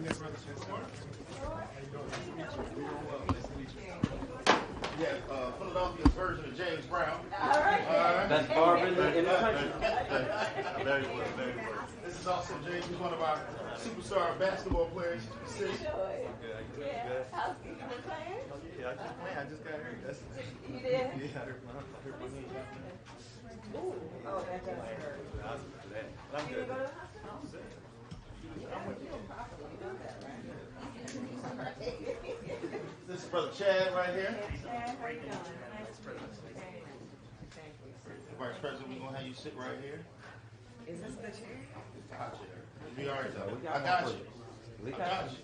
Yeah, Philadelphia's version of James Brown. All right. Best barber in the country. Very well, very well. This is also James, who's one of our superstar basketball players. Sure. Yeah. How's you been playing? Yeah, I just playing. I just got hurt. That's You did? Yeah, I hurt my knee. Ooh. Oh, that does hurt. I'm You good. go to the hospital? This is Brother Chad right here. Chad, how you doing? Nice to meet you. Thank you. Vice President, we're going to have you sit right here. Is this the chair? It's the hot chair. You'll be all right, though. We I got you. We I got got you.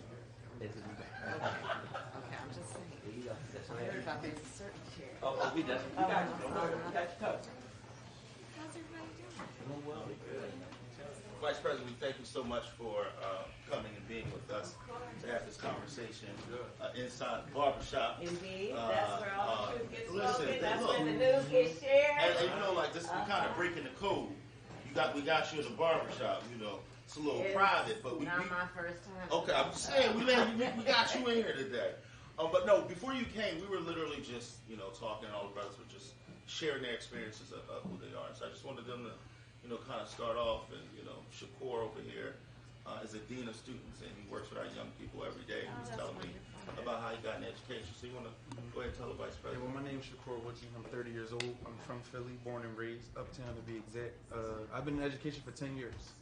you. Okay, I'm just saying. I heard about there's a certain chair. Oh, we got you. We got you. Don't worry. We got you covered. How's everybody doing? Doing well. Vice President, we thank you so much for coming and being with us to have this conversation inside the barbershop. Indeed, that's where all the truth gets listen, spoken. That's look. where the news gets shared. And you know, like this, we kind of breaking the code. We got you in the barbershop. You know, it's a little private, but we. Not my first time. Okay, I'm just saying we got you in here today. But no, before you came, we were literally just talking. All the brothers were just sharing their experiences of who they are. So I just wanted them to kind of start off. And Shakur over here is a dean of students, and he works with our young people every day. He was telling me about how he got an education. So you want to go ahead and tell the Vice President? Yeah, well, my name is Shakur Woodsy. I'm 30 years old. I'm from Philly, born and raised, uptown to be exact. I've been in education for 10 years.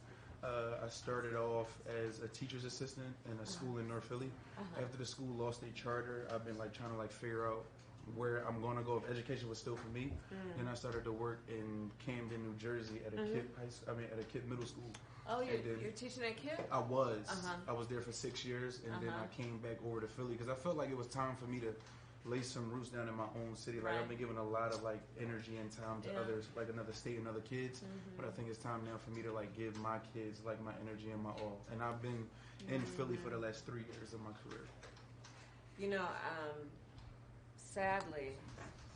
I started off as a teacher's assistant in a school in North Philly. After the school lost their charter, I've been trying to figure out where I'm going to go if education was still for me. Then I started to work in Camden, New Jersey at a at a kid middle school. Oh, you're teaching at KIPP? I was. I was there for 6 years, and then I came back over to Philly because I felt like it was time for me to lay some roots down in my own city. I've been giving a lot of energy and time to others, another state and other kids. But I think it's time now for me to give my kids my energy and my all. And I've been in Philly for the last 3 years of my career. Sadly,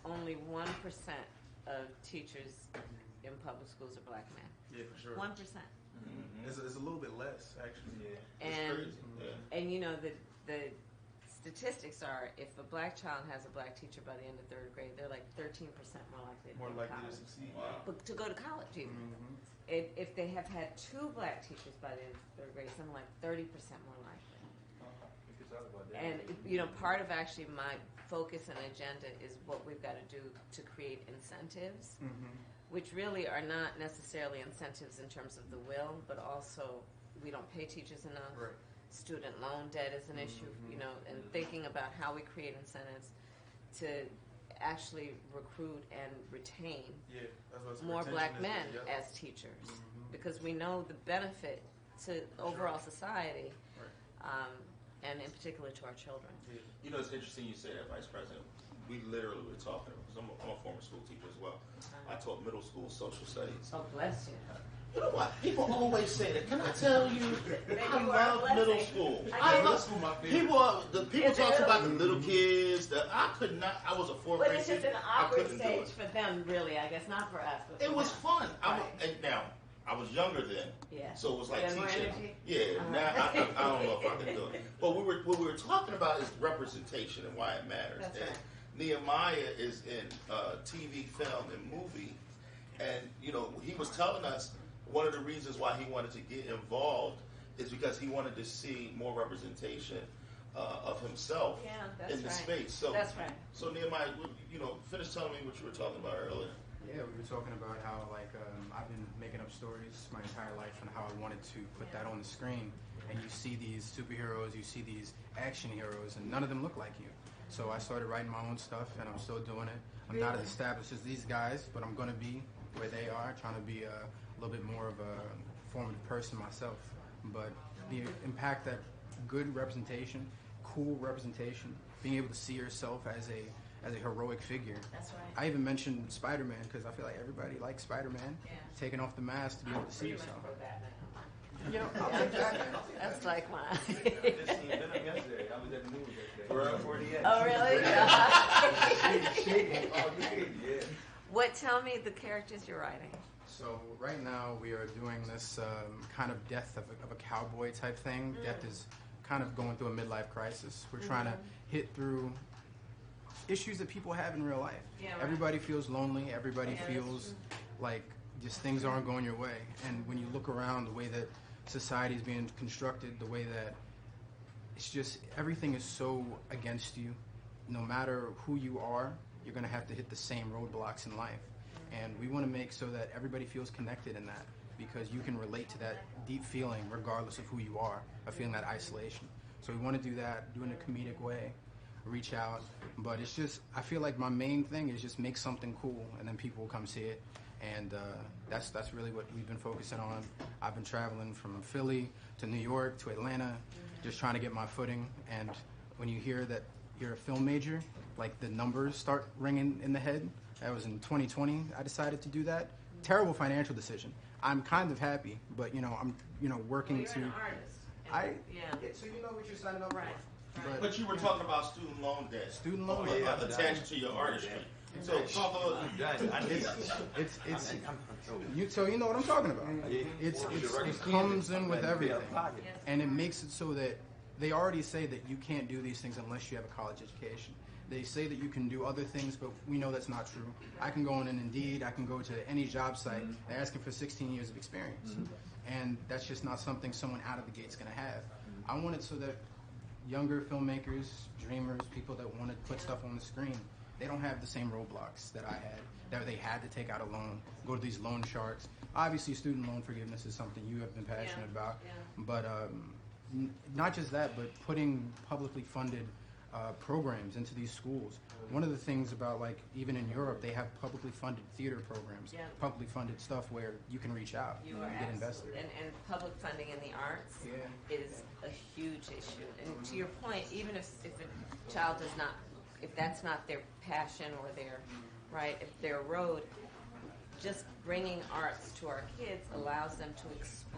only 1% of teachers in public schools are black men. Yeah, for sure. 1%. It's a little bit less, actually. Yeah. And the statistics are, if a black child has a black teacher by the end of third grade, they're 13% more likely to go to college. To succeed. Wow. But to go to college even. If they have had 2 black teachers by the end of third grade, something like 30% more likely. And part of actually my focus and agenda is what we've got to do to create incentives, which really are not necessarily incentives in terms of the will, but also we don't pay teachers enough. Right. Student loan debt is an issue, and thinking about how we create incentives to actually recruit and retain more black men as teachers, because we know the benefit to overall society, and in particular to our children. It's interesting you say that, Vice President. We literally were talking, because I'm a former school teacher as well. I taught middle school social studies. Oh, bless you. You know what? People always say that. Can I tell you, I love middle school. I love people. The people talk about the little kids. I could not. I was a fourth grade teacher. But it's just an awkward stage for them, really. I guess not for us. But it was fun. And now I was younger then, so it was like teaching. Yeah. Now I don't know if I can do it. But what we were talking about is representation and why it matters. That's and right. Nehemiah is in TV, film, and movie, and he was telling us. One of the reasons why he wanted to get involved is because he wanted to see more representation of himself in the space. So that's right. So Nehemiah, finish telling me what you were talking about earlier. Yeah, we were talking about how I've been making up stories my entire life and how I wanted to put that on the screen. And you see these superheroes, you see these action heroes, and none of them look like you. So I started writing my own stuff, and I'm still doing it. I'm not as established as these guys, but I'm going to be where they are, trying to be a little bit more of a formative person myself, but the impact that good representation, cool representation, being able to see yourself as a heroic figure. That's right. I even mentioned Spider-Man because I feel like everybody likes Spider-Man. Taking off the mask to be able to see yourself. That's like mine. I just seen Venom yesterday. I was at the movie yesterday. Oh, really? Yeah. Tell me the characters you're writing. So right now we are doing this kind of death of a cowboy type thing. Death is kind of going through a midlife crisis. We're trying to hit through issues that people have in real life. Yeah, right. Everybody feels lonely. Everybody Yeah, feels like just things aren't going your way. And when you look around the way that society is being constructed, the way that it's just everything is so against you. No matter who you are, you're going to have to hit the same roadblocks in life. And we want to make so that everybody feels connected in that, because you can relate to that deep feeling regardless of who you are, of feeling that isolation. So we want to do that, do it in a comedic way, reach out. But it's just, I feel like my main thing is just make something cool, and then people will come see it. And that's really what we've been focusing on. I've been traveling from Philly to New York to Atlanta, just trying to get my footing. And when you hear that you're a film major, like the numbers start ringing in the head. That was in 2020. I decided to do that. Terrible financial decision. I'm kind of happy, but I'm working Well, to. you're an artist. So you know what you're signing up Right. for. But you were talking about student loan debt. Student loan debt. Attached to your artistry. So talk about So you know what I'm talking about. It comes in with everything, and it makes it so that they already say that you can't do these things unless you have a college education. They say that you can do other things, but we know that's not true. I can go on an Indeed, I can go to any job site, they're asking for 16 years of experience. And that's just not something someone out of the gate's going to have. I want it so that younger filmmakers, dreamers, people that want to put stuff on the screen, they don't have the same roadblocks that I had, that they had to take out a loan, go to these loan sharks. Obviously, student loan forgiveness is something you have been passionate about. But not just that, but putting publicly funded programs into these schools. One of the things about, like, even in Europe, they have publicly funded theater programs, publicly funded stuff where you can reach out and get invested. And public funding in the arts is a huge issue. And to your point, even if a child does not, if that's not their passion or their, if their road, just bringing arts to our kids allows them to express